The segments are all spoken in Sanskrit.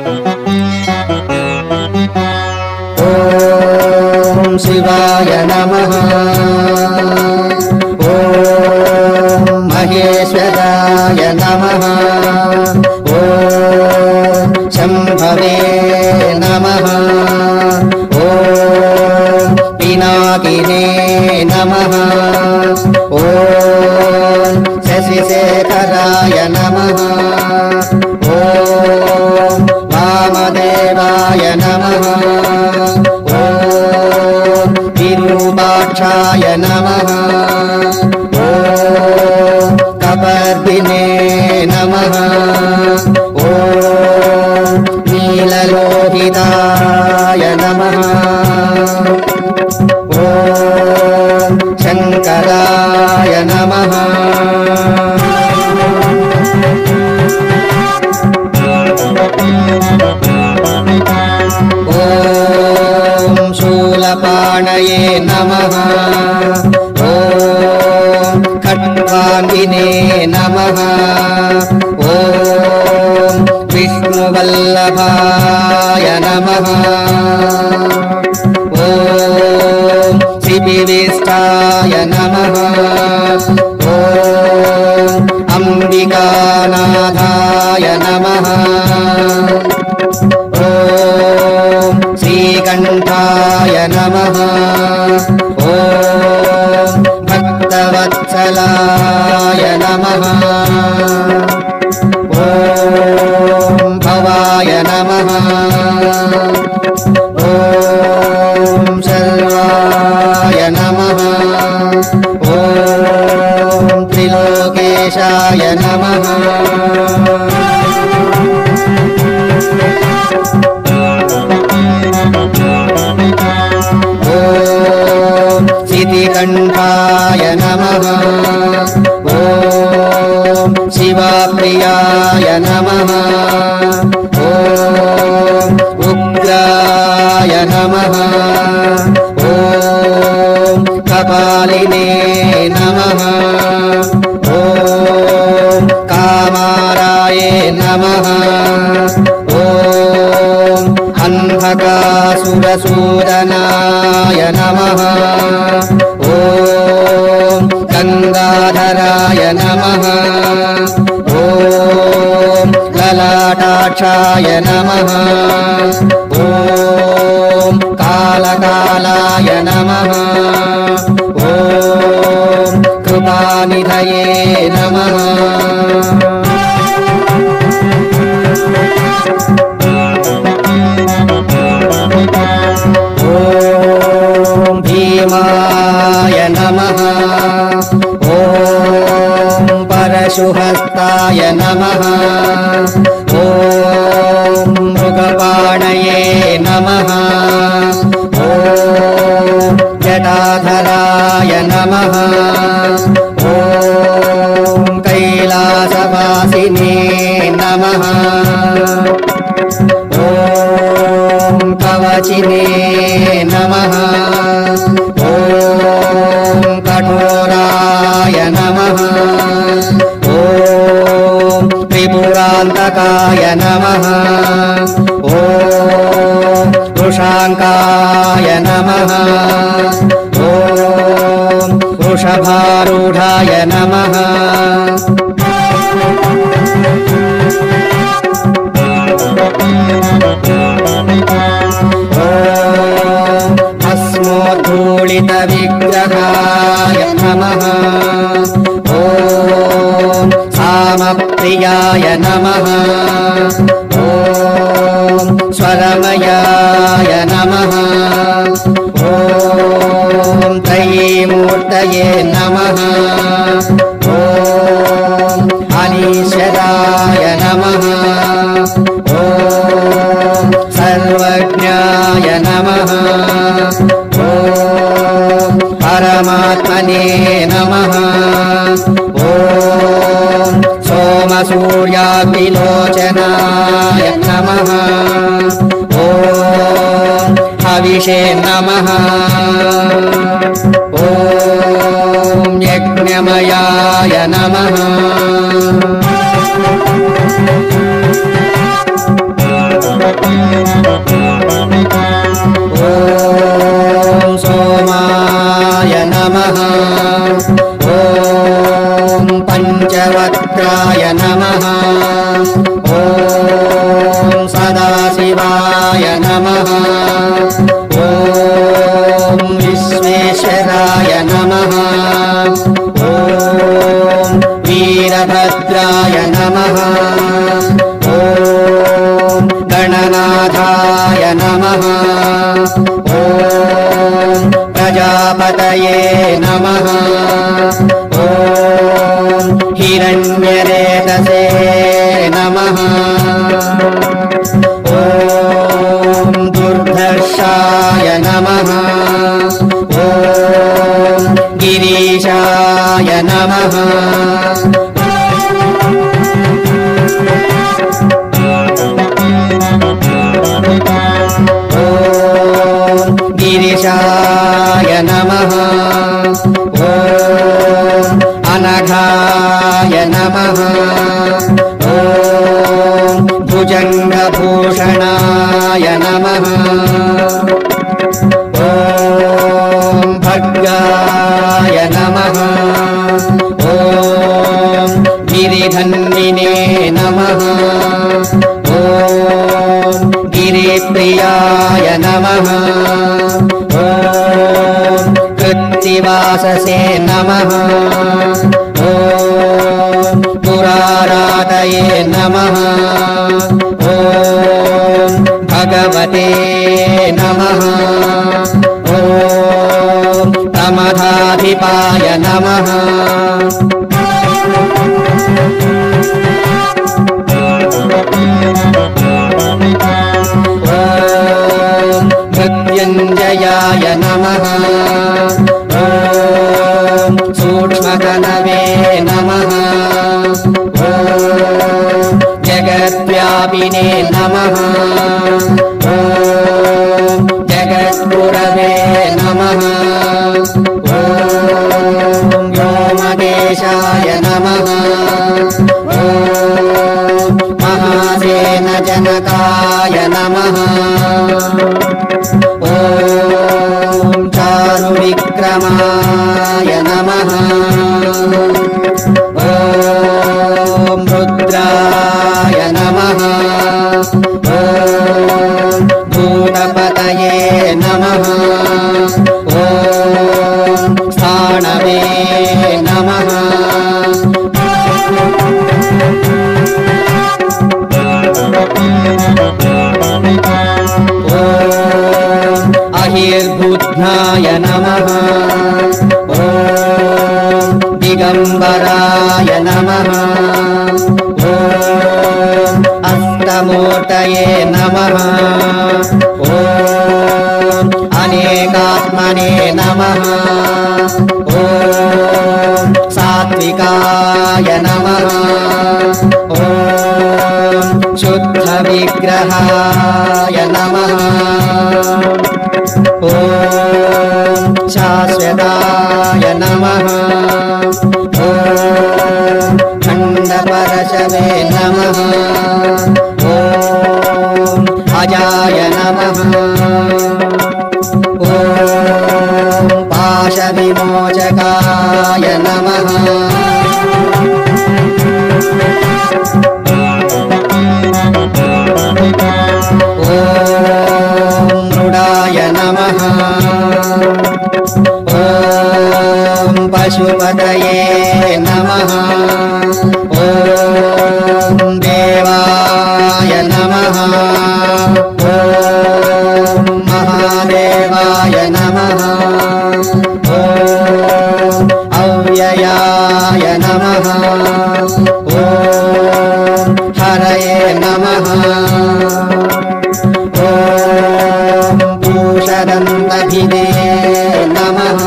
ॐ शिवाय नमः। ॐ महेश्वराय नमः। ॐ शम्भवे नमः। ॐ पिनाकिने नमः। ॐ शशिशेखराय नमः। ॐ वामदेवाय नमः। ॐ विरूपाक्षाय नमः। ॐ कपर्दिने नमः। ॐ नीललोहिताय नमः। ॐ शङ्कराय नमः। ॐ शूलपाणये नमः। ॐ खट्वाङ्गिने नमः। ॐ विष्णुवल्लभाय नमः। ॐ श्रीविष्टाय नमः। ॐ अम्बिकानाथाय नमः। ॐ श्रीकण्ठाय नमः। ॐ भक्तवत्सलाय नमः। ॐ भवाय नमः। ॐ सर्वाय नमः। ॐ त्रिलोकेशाय नमः। ॐ सिद्धिकण्ठाय नमः। ॐ शिवप्रियाय नमः। ॐ उग्राय नमः। ॐ कपालिने नमः। ॐ कामाराय नमः। ॐ अन्धकासुरसूदनाय नमः। ॐ गङ्गाधराय नमः। ॐ ललाटाक्षाय नमः। ॐ कालकालाय नमः। ॐ कृपानिधये नमः। ॐ भीमाय नमः। ॐ परशुहस्ताय नमः। ॐ मृगपाणये नमः। ॐ जटाधराय नमः। ॐ कैलासवासिने नमः। ॐ कवचिने नमः। ॐ कठोराय नमः। ॐ त्रिपुरान्तकाय नमः। ॐ वृषाङ्काय नमः। ॐ वृषभारूढाय नमः। ॐ भस्मोद्धूलितविग्रहाय नमः। ॐ सामप्रियाय नमः। ॐ स्वरमयाय नमः। ॐ त्रयीमूर्तये नमः। ॐ अनीश्वराय नमः। ॐ सर्वज्ञाय नमः। ॐ परमात्मने नमः। ॐ सोमसूर्याग्निलोचनाय नमः। ॐ हविषे नमः। ॐ यज्ञमयाय नमः। नमः ॐ गणनाथाय नमः ॐ प्रजापतये नमः ॐ हिरण्यरेतसे नमः ॐ दुर्धर्षाय नमः ॐ गिरीशाय नमः ॐ गिरीशाय नमः ॐ अनघाय नमः ॐ भुजङ्गभूषणाय नमः ॐ भर्गाय नमः ॐ गिरिधन्विने नमः ॐ गिरिप्रियाय नमः ॐ कृत्तिवाससे नमः ॐ पुरारातये नमः ॐ भगवते नमः ॐ प्रमथाधिपाय नमः ॐ मृत्युञ्जयाय नमः ॐ सूक्ष्मकनवे नमः ॐ जगद्व्यापिने नमः ॐ जगद्गुरवे नमः ॐ व्योमकेशाय नमः ॐ महासेनजनकाय नमः ॐ चारुविक्रमाय नमः ॐ रुद्राय नमः ॐ भूतपतये नमः ॐ स्थाणवे नमः ॐ अहिर्बुद्धाय नमः ॐ दिगम्बराय नमः ॐ अष्टमूर्तये नमः ॐ अनेकात्मने नमः ॐ सात्विकाय नमः ॐ शुद्धविग्रहाय नमः ॐ शाश्वताय नमः ॐ खण्डपरशवे नमः ॐ अजाय नमः ॐ पाशविमोचकाय नमः ॐ मृडाय नमः ॐ पशुपतये नमः ॐ देवाय नमः ॐ महादेवाय नमः ॐ अव्ययाय नमः ॐ हरये नमः ॐ पूषदन्तभिदे नमः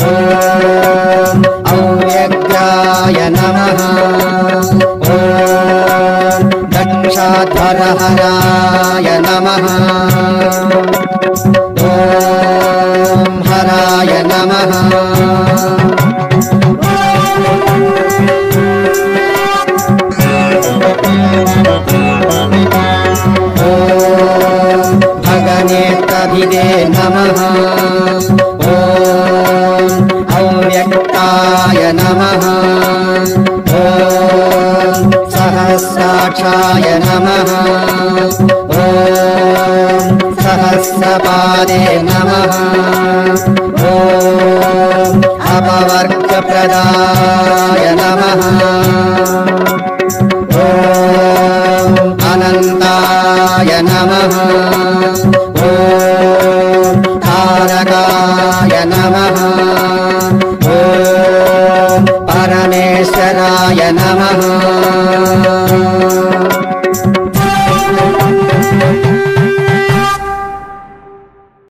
ॐ अव्यग्राय नमः ॐ दक्षाध्वरहराय नमः ॐ हराय नमः ॐ भगनेत्रभिदे नमः ॐ अव्यक्ताय नमः ॐ सहस्राक्षाय नमः ॐ सहस्रपादे नमः ॐ अपवर्गप्रदाय नमः ॐ अनन्ताय नमः ॐ तारकाय नमः ॐ परमेश्वराय नमः